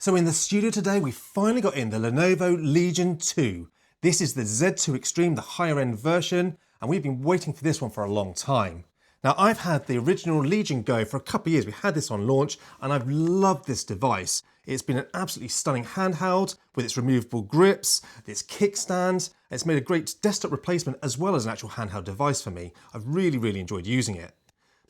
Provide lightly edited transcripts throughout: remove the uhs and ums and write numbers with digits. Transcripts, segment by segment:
So in the studio today, we finally got in the Lenovo Legion 2. This is the Z2 Extreme, the higher end version, and we've been waiting for this one for a long time. Now I've had the original Legion Go for a couple of years. We had this on launch and I've loved this device. It's been an absolutely stunning handheld with its removable grips, its kickstands. It's made a great desktop replacement as well as an actual handheld device for me. I've really enjoyed using it.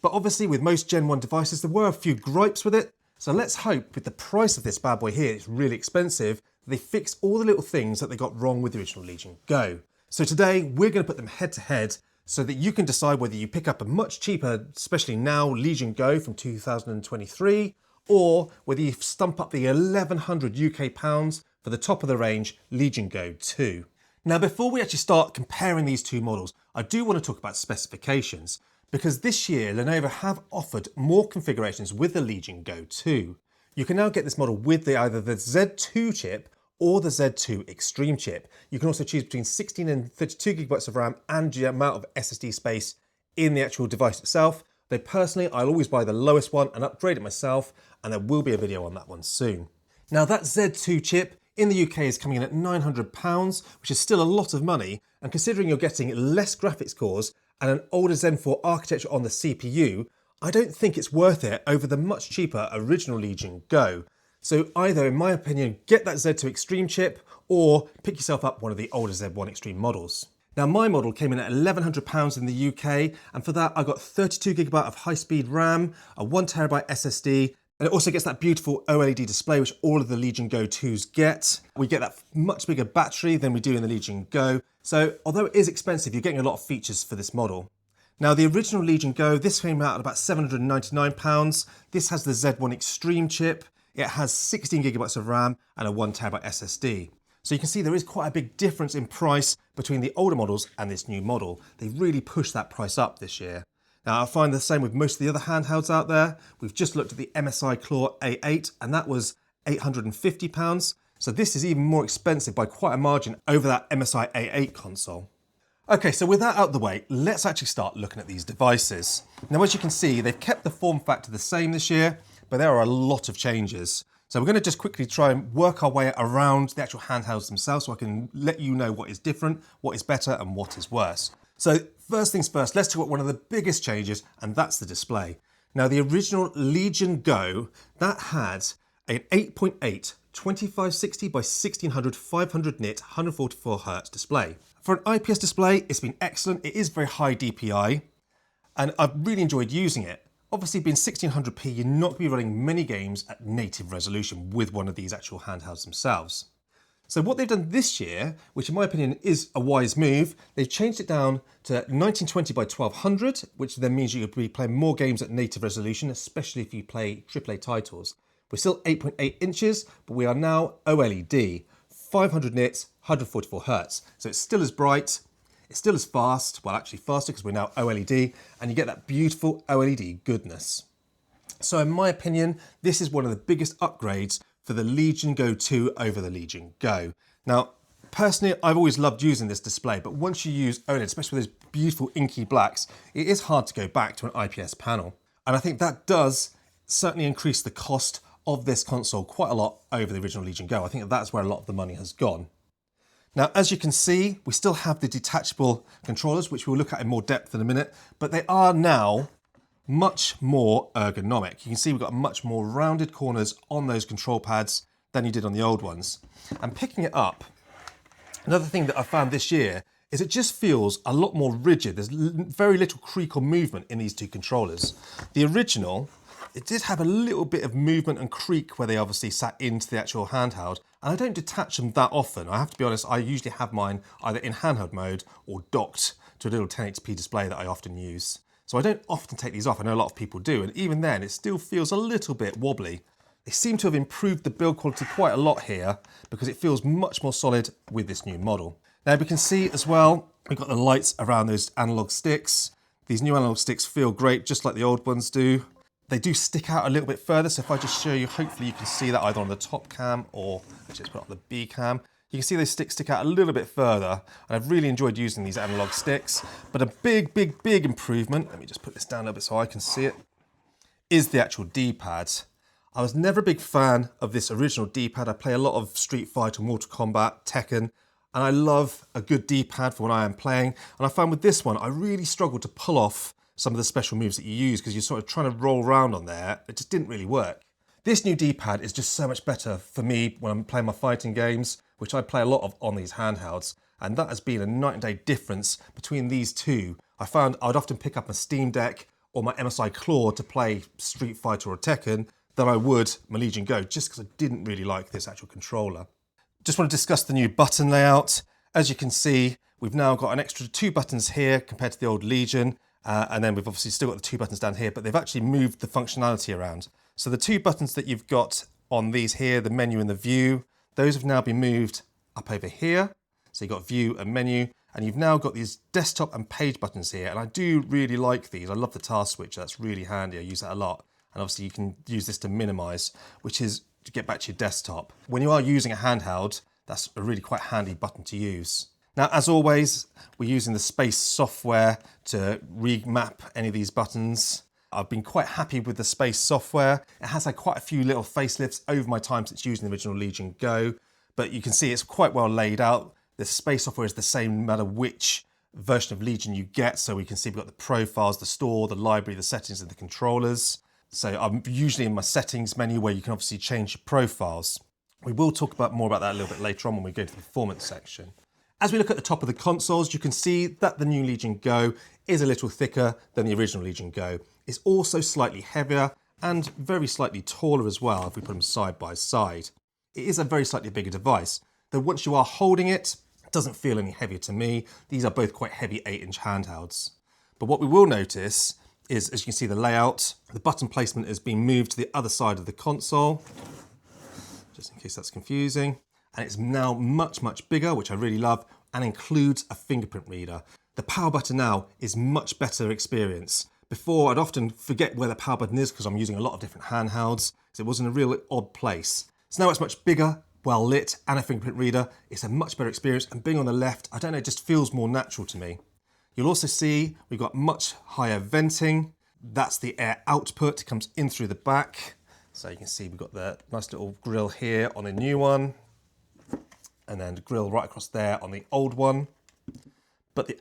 But obviously with most Gen 1 devices, there were a few gripes with it. So let's hope with the price of this bad boy here, it's really expensive, they fix all the little things that they got wrong with the original Legion Go. So today we're going to put them head to head so that you can decide whether you pick up a much cheaper, especially now, Legion Go from 2023, or whether you stump up the 1100 UK pounds for the top of the range Legion Go 2. Now before we actually start comparing these two models, I do want to talk about specifications. Because this year, Lenovo have offered more configurations with the Legion Go 2. You can now get this model with either the Z2 chip or the Z2 Extreme chip. You can also choose between 16 and 32 gigabytes of RAM and the amount of SSD space in the actual device itself. Though personally, I'll always buy the lowest one and upgrade it myself, and there will be a video on that one soon. Now that Z2 chip in the UK is coming in at £900, which is still a lot of money, and considering you're getting less graphics cores and an older Zen 4 architecture on the CPU, I don't think it's worth it over the much cheaper original Legion Go. So either, in my opinion, get that Z2 Extreme chip or pick yourself up one of the older Z1 Extreme models. Now my model came in at £1,100 in the UK, and for that I got 32GB of high-speed RAM, a 1TB SSD, and it also gets that beautiful OLED display which all of the Legion Go 2s get. We get that much bigger battery than we do in the Legion Go. So although it is expensive, you're getting a lot of features for this model. Now the original Legion Go, this came out at about £799. This has the Z1 Extreme chip. It has 16GB of RAM and a 1TB SSD. So you can see there is quite a big difference in price between the older models and this new model. They really pushed that price up this year. Now I find the same with most of the other handhelds out there. We've just looked at the MSI Claw A8 and that was £850. So this is even more expensive by quite a margin over that MSI A8 console. Okay, so with that out the way, let's actually start looking at these devices. Now as you can see, they've kept the form factor the same this year, but there are a lot of changes. So we're going to just quickly try and work our way around the actual handhelds themselves so I can let you know what is different, what is better and what is worse. So first things first, let's talk about one of the biggest changes, and that's the display. Now the original Legion Go, that had an 8.8 2560 by 1600 500 nit 144 Hz display. For an IPS display, it's been excellent. It is very high DPI, and I've really enjoyed using it. Obviously, being 1600p, you're not going to be running many games at native resolution with one of these actual handhelds themselves. So what they've done this year, which in my opinion is a wise move, they've changed it down to 1920 by 1200, which then means you'll be playing more games at native resolution, especially if you play AAA titles. We're still 8.8 inches, but we are now OLED, 500 nits, 144 Hz. So it's still as bright, it's still as fast, well actually faster because we're now OLED, and you get that beautiful OLED goodness. So in my opinion, this is one of the biggest upgrades for the Legion Go 2 over the Legion Go. Now, personally, I've always loved using this display, but once you use OLED, especially with those beautiful inky blacks, it is hard to go back to an IPS panel. And I think that does certainly increase the cost of this console quite a lot over the original Legion Go. I think that's where a lot of the money has gone. Now, as you can see, we still have the detachable controllers, which we'll look at in more depth in a minute, but they are now much more ergonomic. You can see we've got much more rounded corners on those control pads than you did on the old ones. And picking it up, another thing that I found this year is it just feels a lot more rigid. There's very little creak or movement in these two controllers. The original, it did have a little bit of movement and creak where they obviously sat into the actual handheld, and I don't detach them that often. I have to be honest, I usually have mine either in handheld mode or docked to a little 1080p display that I often use. So I don't often take these off. I know a lot of people do, and even then it still feels a little bit wobbly. They seem to have improved the build quality quite a lot here because it feels much more solid with this new model. Now we can see as well, we've got the lights around those analog sticks. These new analog sticks feel great, just like the old ones do. They do stick out a little bit further, so if I just show you, hopefully you can see that either on the top cam or just put up the B cam. You can see those sticks stick out a little bit further, and I've really enjoyed using these analog sticks. But a big improvement, let me just put this down a little bit so I can see it, is the actual D-pad. I was never a big fan of this original D-pad. I play a lot of Street Fighter, Mortal Kombat, Tekken, and I love a good D-pad for when I am playing. And I found with this one, I really struggled to pull off some of the special moves that you use because you're sort of trying to roll around on there. It just didn't really work. This new D-pad is just so much better for me when I'm playing my fighting games, which I play a lot of on these handhelds. And that has been a night and day difference between these two. I found I'd often pick up a Steam Deck or my MSI Claw to play Street Fighter or Tekken than I would my Legion Go, just because I didn't really like this actual controller. Just want to discuss the new button layout. As you can see, we've now got an extra 2 buttons here compared to the old Legion, and then we've obviously still got the 2 buttons down here, but they've actually moved the functionality around. So the 2 buttons that you've got on these here, the menu and the view, those have now been moved up over here. So you've got view and menu, and you've now got these desktop and page buttons here, and I do really like these. I love the task switcher, that's really handy, I use that a lot. And obviously you can use this to minimize, which is to get back to your desktop. When you are using a handheld, that's a really quite handy button to use. Now, as always, we're using the Space software to remap any of these buttons. I've been quite happy with the Space software. It has had quite a few little facelifts over my time since using the original Legion Go, but you can see it's quite well laid out. The Space software is the same no matter which version of Legion you get. So we can see we've got the profiles, the store, the library, the settings, and the controllers. So I'm usually in my settings menu where you can obviously change your profiles. We will talk more about that a little bit later on when we go to the performance section. As we look at the top of the consoles, you can see that the new Legion Go is a little thicker than the original Legion Go. It's also slightly heavier and very slightly taller as well if we put them side by side. It is a very slightly bigger device, though once you are holding it, it doesn't feel any heavier to me. These are both quite heavy 8-inch handhelds. But what we will notice is, as you can see, the layout, the button placement has been moved to the other side of the console, just in case that's confusing. And it's now much, much bigger, which I really love, and includes a fingerprint reader. The power button now is much better experience. Before, I'd often forget where the power button is because I'm using a lot of different handhelds, so it was in a real odd place. So now it's much bigger, well lit, and a fingerprint reader. It's a much better experience, and being on the left, I don't know, it just feels more natural to me. You'll also see we've got much higher venting. That's the air output, it comes in through the back. So you can see we've got the nice little grille here on the new one, and then the grille right across there on the old one. But the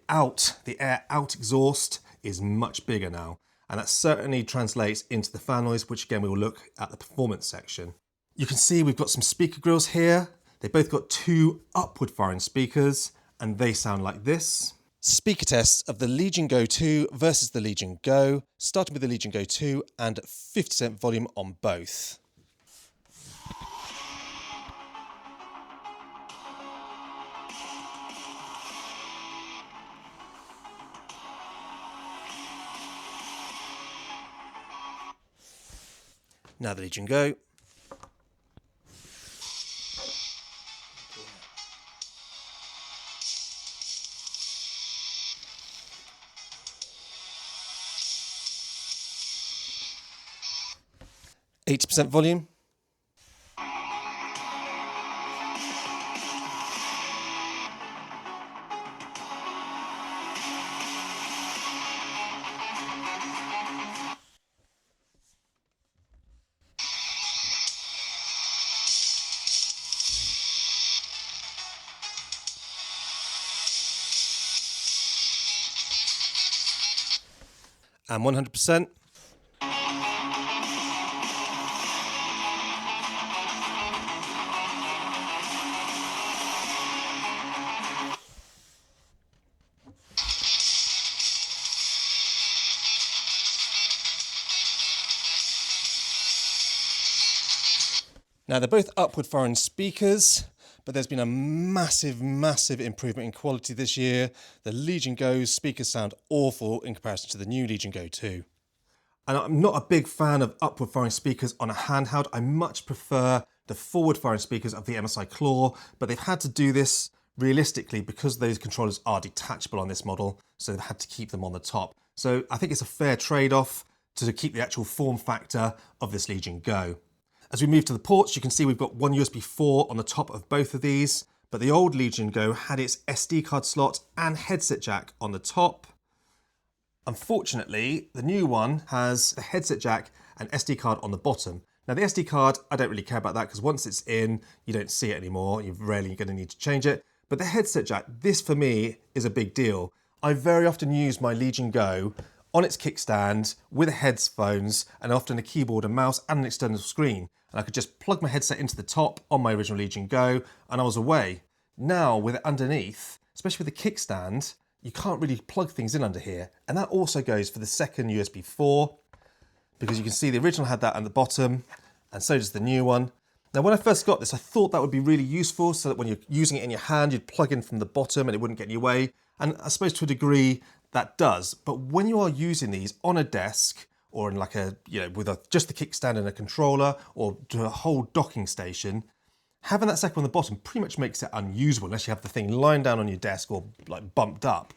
air out exhaust is much bigger now, and that certainly translates into the fan noise, which again we will look at the performance section. You can see we've got some speaker grills here. They've both got 2 upward firing speakers, and they sound like this. Speaker tests of the Legion Go 2 versus the Legion Go, starting with the Legion Go 2 and 50% volume on both. Now the Legion Go. 80% volume. And 100%. Now they're both upward firing speakers, but there's been a massive, massive improvement in quality this year. The Legion Go's speakers sound awful in comparison to the new Legion Go 2. And I'm not a big fan of upward firing speakers on a handheld. I much prefer the forward firing speakers of the MSI Claw, but they've had to do this realistically because those controllers are detachable on this model, so they've had to keep them on the top. So I think it's a fair trade-off to keep the actual form factor of this Legion Go. As we move to the ports, you can see we've got one USB 4 on the top of both of these, but the old Legion Go had its SD card slot and headset jack on the top. Unfortunately, the new one has the headset jack and SD card on the bottom. Now the SD card, I don't really care about that because once it's in, you don't see it anymore. You're rarely going to need to change it. But the headset jack, this for me is a big deal. I very often use my Legion Go on its kickstand with headphones and often a keyboard and mouse and an external screen. And I could just plug my headset into the top on my original Legion Go and I was away. Now with it underneath, especially with the kickstand, you can't really plug things in under here. And that also goes for the second USB 4, because you can see the original had that at the bottom and so does the new one. Now when I first got this, I thought that would be really useful so that when you're using it in your hand, you'd plug in from the bottom and it wouldn't get in your way. And I suppose to a degree that does. But when you are using these on a desk or in like a, with just the kickstand and a controller or to a whole docking station, having that second one on the bottom pretty much makes it unusable unless you have the thing lying down on your desk or like bumped up.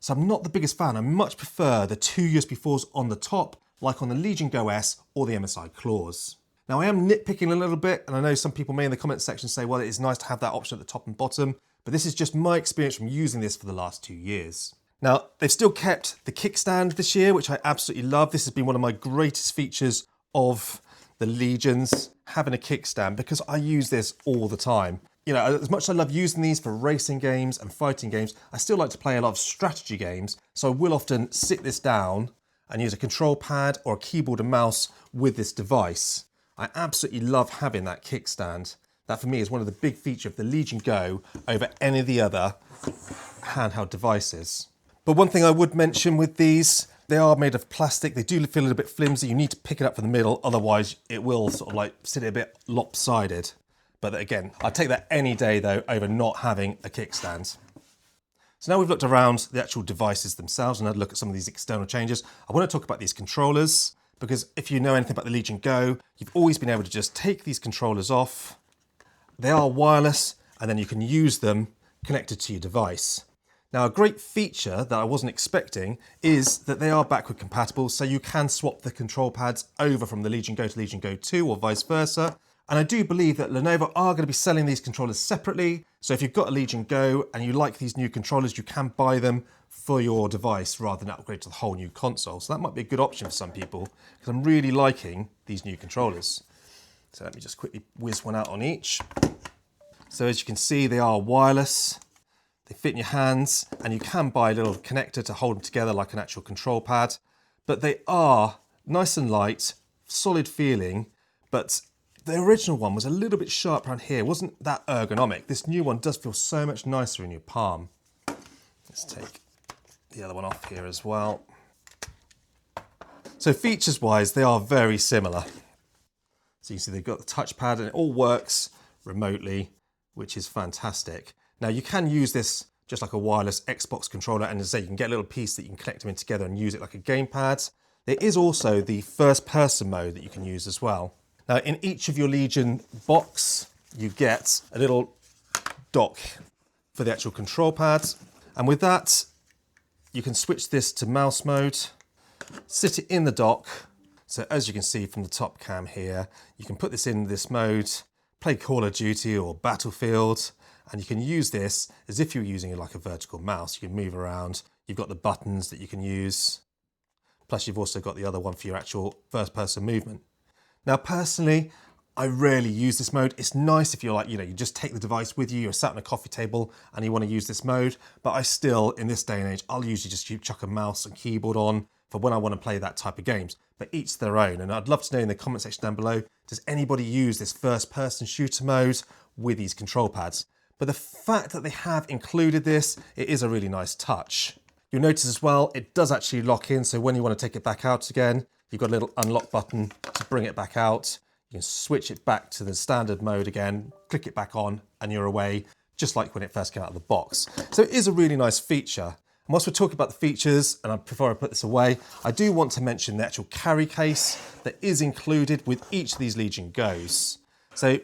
So I'm not the biggest fan. I much prefer the two USB 4s on the top, like on the Legion Go S or the MSI Claws. Now I am nitpicking a little bit, and I know some people may in the comment section say, well, it is nice to have that option at the top and bottom, but this is just my experience from using this for the last 2 years. Now, they've still kept the kickstand this year, which I absolutely love. This has been one of my greatest features of the Legions, having a kickstand, because I use this all the time. As much as I love using these for racing games and fighting games, I still like to play a lot of strategy games, so I will often sit this down and use a control pad or a keyboard and mouse with this device. I absolutely love having that kickstand. That for me is one of the big features of the Legion Go over any of the other handheld devices. But one thing I would mention with these, they are made of plastic. They do feel a little bit flimsy. You need to pick it up from the middle, otherwise it will sort of like sit a bit lopsided. But again, I'd take that any day though over not having a kickstand. So now we've looked around the actual devices themselves and had a look at some of these external changes. I want to talk about these controllers, because if you know anything about the Legion Go, you've always been able to just take these controllers off. They are wireless and then you can use them connected to your device. Now a great feature that I wasn't expecting is that they are backward compatible, so you can swap the control pads over from the Legion Go to Legion Go 2 or vice versa. And I do believe that Lenovo are going to be selling these controllers separately. So if you've got a Legion Go and you like these new controllers, you can buy them for your device rather than upgrade to the whole new console. So that might be a good option for some people, because I'm really liking these new controllers. So let me just quickly whiz one out on each. So as you can see, they are wireless. They fit in your hands and you can buy a little connector to hold them together like an actual control pad. But they are nice and light, solid feeling, but the original one was a little bit sharp around here. It wasn't that ergonomic. This new one does feel so much nicer in your palm. Let's take the other one off here as well. So features wise, they are very similar. So you see they've got the touchpad and it all works remotely, which is fantastic. Now you can use this just like a wireless Xbox controller, and as I say, you can get a little piece that you can connect them in together and use it like a gamepad. There is also the first person mode that you can use as well. Now in each of your Legion box, you get a little dock for the actual control pads. And with that, you can switch this to mouse mode, sit it in the dock. So as you can see from the top cam here, you can put this in this mode, play Call of Duty or Battlefield, and you can use this as if you're using it like a vertical mouse. You can move around, you've got the buttons that you can use, plus you've also got the other one for your actual first person movement. Now personally, I rarely use this mode. It's nice if you're like, you just take the device with you, you're sat on a coffee table and you want to use this mode, but I still, in this day and age, I'll usually just chuck a mouse and keyboard on for when I want to play that type of games, but each their own. And I'd love to know in the comment section down below, does anybody use this first person shooter mode with these control pads? But the fact that they have included this, it is a really nice touch. You'll notice as well, it does actually lock in. So when you want to take it back out again, you've got a little unlock button to bring it back out. You can switch it back to the standard mode again, click it back on and you're away, just like when it first came out of the box. So it is a really nice feature. And whilst we're talking about the features, and before I put this away, I do want to mention the actual carry case that is included with each of these Legion Go's. So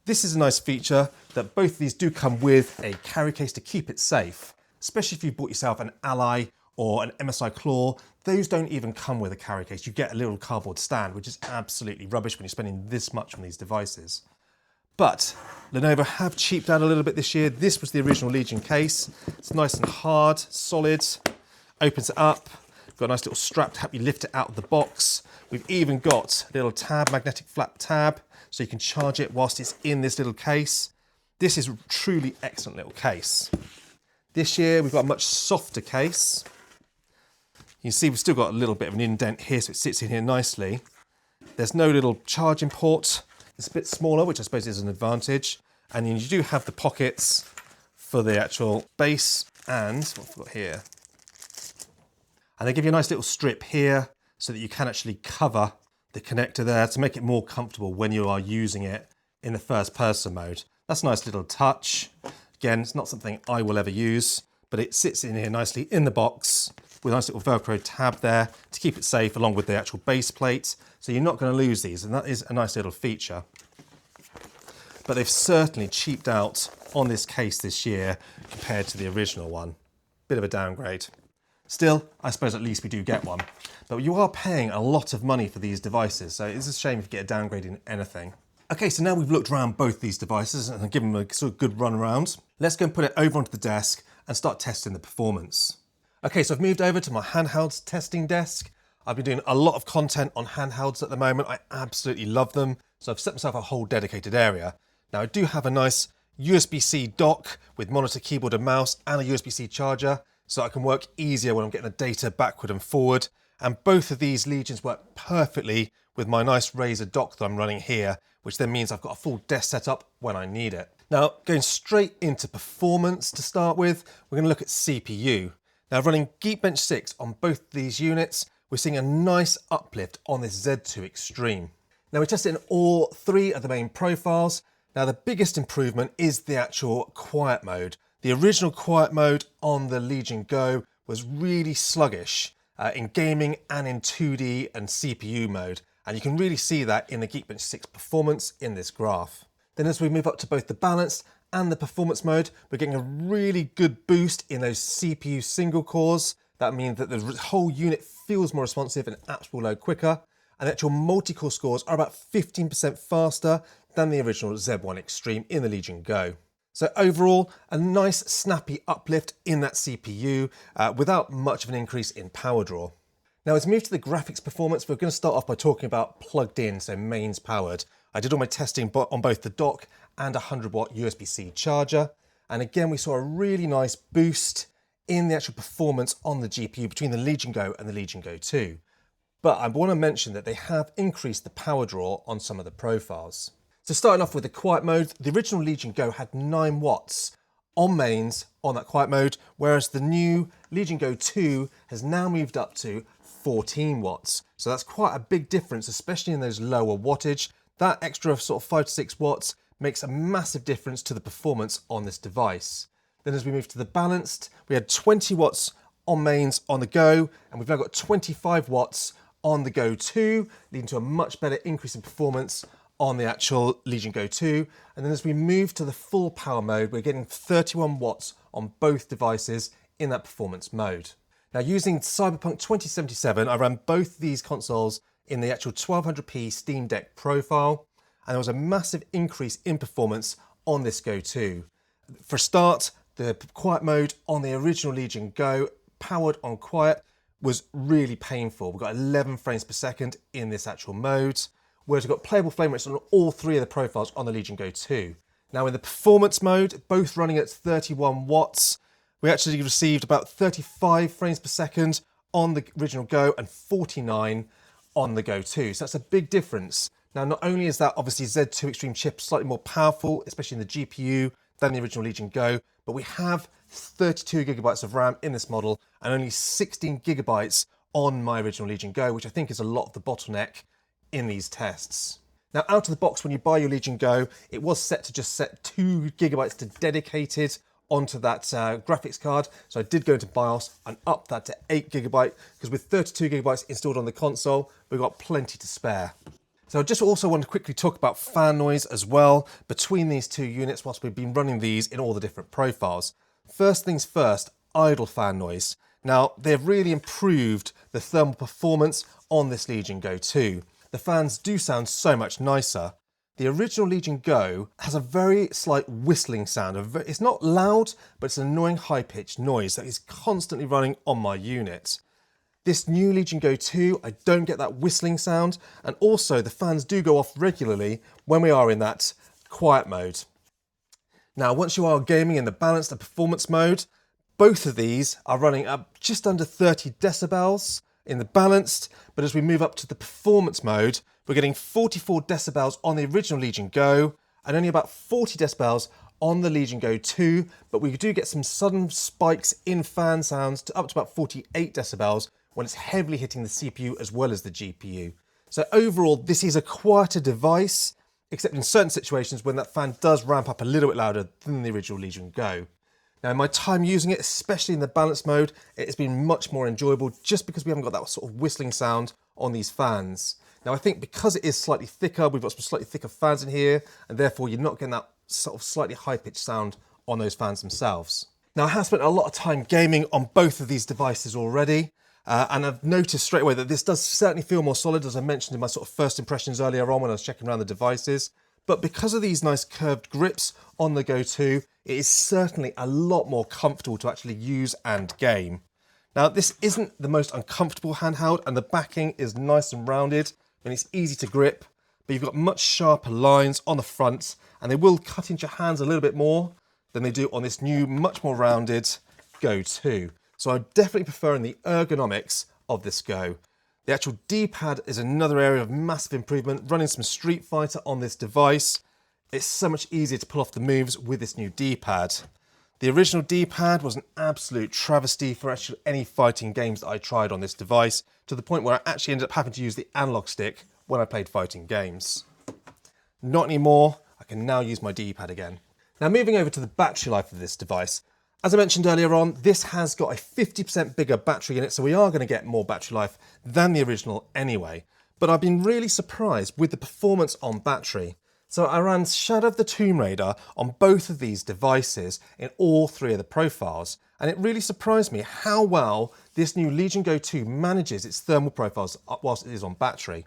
this is a nice feature that both of these do come with a carry case to keep it safe, especially if you bought yourself an Ally or an MSI Claw. Those don't even come with a carry case. You get a little cardboard stand, which is absolutely rubbish when you're spending this much on these devices. But Lenovo have cheaped out a little bit this year. This was the original Legion case. It's nice and hard, solid, opens it up. We've got a nice little strap to help you lift it out of the box. We've even got a little tab, magnetic flap tab, so you can charge it whilst it's in this little case. This is a truly excellent little case. This year we've got a much softer case. You can see we've still got a little bit of an indent here, so it sits in here nicely. There's no little charging port. It's a bit smaller, which I suppose is an advantage. And then you do have the pockets for the actual base and what have we got here? And they give you a nice little strip here so that you can actually cover the connector there to make it more comfortable when you are using it in the first person mode. That's a nice little touch. Again, it's not something I will ever use, but it sits in here nicely in the box with a nice little Velcro tab there to keep it safe along with the actual base plate. So you're not going to lose these, and that is a nice little feature. But they've certainly cheaped out on this case this year compared to the original one. Bit of a downgrade. Still, I suppose at least we do get one. But you are paying a lot of money for these devices, so it's a shame if you get a downgrade in anything. Okay, so now we've looked around both these devices and given them a sort of good run around. Let's go and put it over onto the desk and start testing the performance. Okay, so I've moved over to my handhelds testing desk. I've been doing a lot of content on handhelds at the moment. I absolutely love them. So I've set myself a whole dedicated area. Now I do have a nice USB-C dock with monitor, keyboard and mouse and a USB-C charger, so I can work easier when I'm getting the data backward and forward. And both of these Legions work perfectly with my nice Razer dock that I'm running here, which then means I've got a full desk setup when I need it. Now, going straight into performance to start with, we're going to look at CPU. Now, running Geekbench 6 on both these units, we're seeing a nice uplift on this Z2 Extreme. Now, we tested in all three of the main profiles. Now, the biggest improvement is the actual quiet mode. The original quiet mode on the Legion Go was really sluggish in gaming and in 2D and CPU mode. And you can really see that in the Geekbench 6 performance in this graph. Then as we move up to both the balanced and the performance mode, we're getting a really good boost in those CPU single cores. That means that the whole unit feels more responsive and apps will load quicker. And the actual multi-core scores are about 15% faster than the original Z1 Extreme in the Legion Go. So overall, a nice snappy uplift in that CPU without much of an increase in power draw. Now, as we move to the graphics performance, we're going to start off by talking about plugged in, so mains powered. I did all my testing on both the dock and a 100-watt USB-C charger. And again, we saw a really nice boost in the actual performance on the GPU between the Legion Go and the Legion Go 2. But I want to mention that they have increased the power draw on some of the profiles. So starting off with the quiet mode, the original Legion Go had 9 watts on mains on that quiet mode, whereas the new Legion Go 2 has now moved up to 14 watts. So that's quite a big difference, especially in those lower wattage. That extra sort of 5 to 6 watts makes a massive difference to the performance on this device. Then as we move to the balanced, we had 20 watts on mains on the Go, and we've now got 25 watts on the Go 2, leading to a much better increase in performance on the actual Legion Go 2. And then as we move to the full power mode, we're getting 31 watts on both devices in that performance mode. Now, using Cyberpunk 2077, I ran both these consoles in the actual 1200p Steam Deck profile, and there was a massive increase in performance on this Go 2. For a start, the quiet mode on the original Legion Go, powered on quiet, was really painful. We've got 11 frames per second in this actual mode, whereas we've got playable frame rates on all three of the profiles on the Legion Go 2. Now in the performance mode, both running at 31 watts, we actually received about 35 frames per second on the original Go and 49 on the Go 2. So that's a big difference. Now, not only is that obviously Z2 Extreme chip slightly more powerful, especially in the GPU, than the original Legion Go, but we have 32 gigabytes of RAM in this model and only 16 gigabytes on my original Legion Go, which I think is a lot of the bottleneck in these tests. Now, out of the box, when you buy your Legion Go, it was set to just set 2 gigabytes to dedicated onto that graphics card. So I did go into BIOS and up that to 8 gigabyte, because with 32 gigabytes installed on the console, we've got plenty to spare. So I just also want to quickly talk about fan noise as well between these two units whilst we've been running these in all the different profiles. First things first, idle fan noise. Now, they've really improved the thermal performance on this Legion Go 2. The fans do sound so much nicer. The original Legion Go has a very slight whistling sound. It's not loud, but it's an annoying high-pitched noise that is constantly running on my unit. This new Legion Go 2, I don't get that whistling sound, and also the fans do go off regularly when we are in that quiet mode. Now, once you are gaming in the balanced and performance mode, both of these are running up just under 30 decibels in the balanced, but as we move up to the performance mode, we're getting 44 decibels on the original Legion Go and only about 40 decibels on the Legion Go 2, but we do get some sudden spikes in fan sounds to up to about 48 decibels when it's heavily hitting the CPU as well as the GPU. So overall, this is a quieter device, except in certain situations when that fan does ramp up a little bit louder than the original Legion Go. Now, in my time using it, especially in the balanced mode, it has been much more enjoyable just because we haven't got that sort of whistling sound on these fans. Now, I think because it is slightly thicker, we've got some slightly thicker fans in here, and therefore you're not getting that sort of slightly high-pitched sound on those fans themselves. Now, I have spent a lot of time gaming on both of these devices already, and I've noticed straight away that this does certainly feel more solid, as I mentioned in my sort of first impressions earlier on when I was checking around the devices. But because of these nice curved grips on the Go 2, it is certainly a lot more comfortable to actually use and game. Now, this isn't the most uncomfortable handheld, and the backing is nice and rounded, and it's easy to grip, but you've got much sharper lines on the front, and they will cut into your hands a little bit more than they do on this new, much more rounded Go 2. So I'm definitely preferring the ergonomics of this Go. The actual D-pad is another area of massive improvement. Running some Street Fighter on this device, it's so much easier to pull off the moves with this new D-pad. The original D-pad was an absolute travesty for actually any fighting games that I tried on this device, to the point where I actually ended up having to use the analog stick when I played fighting games. Not anymore. I can now use my D-pad again. Now, moving over to the battery life of this device. As I mentioned earlier on, this has got a 50% bigger battery in it, so we are going to get more battery life than the original anyway. But I've been really surprised with the performance on battery. So I ran Shadow of the Tomb Raider on both of these devices in all three of the profiles, and it really surprised me how well this new Legion Go 2 manages its thermal profiles whilst it is on battery.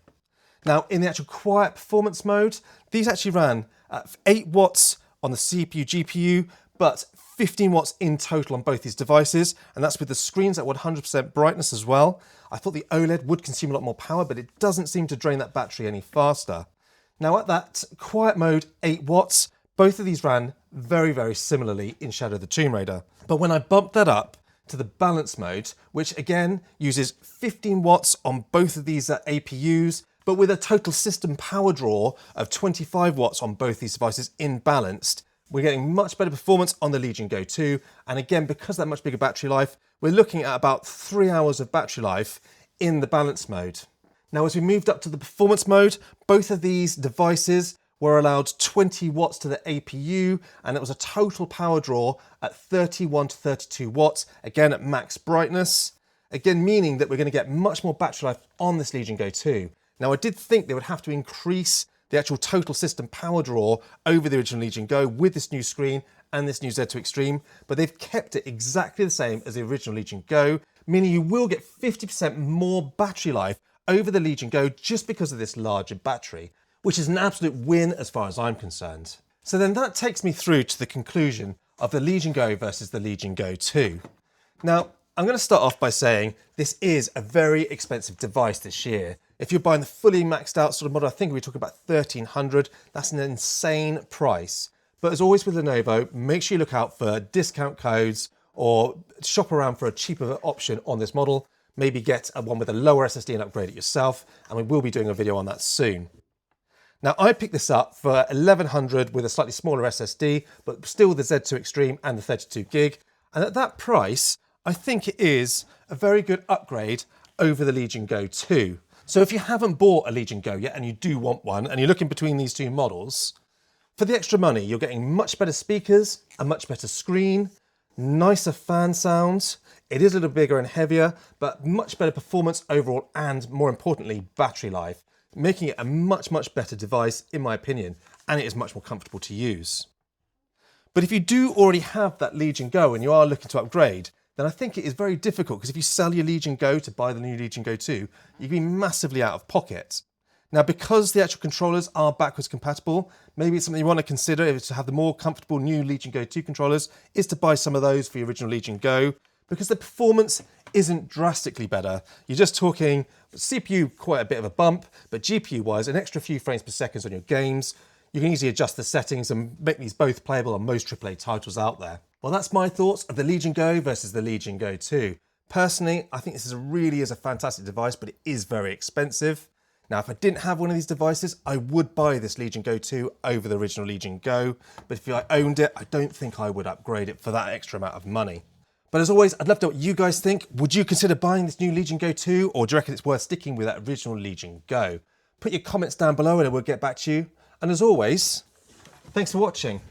Now, in the actual quiet performance mode, these actually ran at 8 watts on the CPU, GPU, but 15 watts in total on both these devices, and that's with the screens at 100% brightness as well. I thought the OLED would consume a lot more power, but it doesn't seem to drain that battery any faster. Now, at that quiet mode, 8 watts, both of these ran very, very similarly in Shadow of the Tomb Raider. But when I bumped that up to the balance mode, which again uses 15 watts on both of these APUs, but with a total system power draw of 25 watts on both these devices in balanced, we're getting much better performance on the Legion Go 2. And again, because of that much bigger battery life, we're looking at about 3 hours of battery life in the balance mode. Now, as we moved up to the performance mode, both of these devices were allowed 20 watts to the APU, and it was a total power draw at 31 to 32 watts, again at max brightness, again meaning that we're going to get much more battery life on this Legion Go 2. Now, I did think they would have to increase the actual total system power draw over the original Legion Go with this new screen and this new Z2 Extreme, but they've kept it exactly the same as the original Legion Go, meaning you will get 50% more battery life over the Legion Go just because of this larger battery, which is an absolute win as far as I'm concerned. So then that takes me through to the conclusion of the Legion Go versus the Legion Go 2. Now, I'm going to start off by saying this is a very expensive device this year. If you're buying the fully maxed out sort of model, I think we're talking about $1,300. That's an insane price. But as always with Lenovo, make sure you look out for discount codes or shop around for a cheaper option on this model. Maybe get one with a lower SSD and upgrade it yourself. And we will be doing a video on that soon. Now, I picked this up for $1,100 with a slightly smaller SSD, but still with the Z2 Extreme and the 32 gig. And at that price, I think it is a very good upgrade over the Legion Go 2. So if you haven't bought a Legion Go yet and you do want one and you're looking between these two models, for the extra money, you're getting much better speakers, a much better screen, nicer fan sounds. It is a little bigger and heavier, but much better performance overall and, more importantly, battery life, making it a much, much better device, in my opinion, and it is much more comfortable to use. But if you do already have that Legion Go and you are looking to upgrade, then I think it is very difficult, because if you sell your Legion Go to buy the new Legion Go 2, you'd be massively out of pocket. Now, because the actual controllers are backwards compatible, maybe it's something you want to consider, if it's to have the more comfortable new Legion Go 2 controllers, is to buy some of those for your original Legion Go, because the performance isn't drastically better. You're just talking CPU, quite a bit of a bump, but GPU-wise, an extra few frames per second on your games. You can easily adjust the settings and make these both playable on most AAA titles out there. Well, that's my thoughts of the Legion Go versus the Legion Go 2. Personally, I think this really is a fantastic device, but it is very expensive. Now, if I didn't have one of these devices, I would buy this Legion Go 2 over the original Legion Go. But if I owned it, I don't think I would upgrade it for that extra amount of money. But as always, I'd love to know what you guys think. Would you consider buying this new Legion Go 2, or do you reckon it's worth sticking with that original Legion Go? Put your comments down below and I will get back to you. And as always, thanks for watching.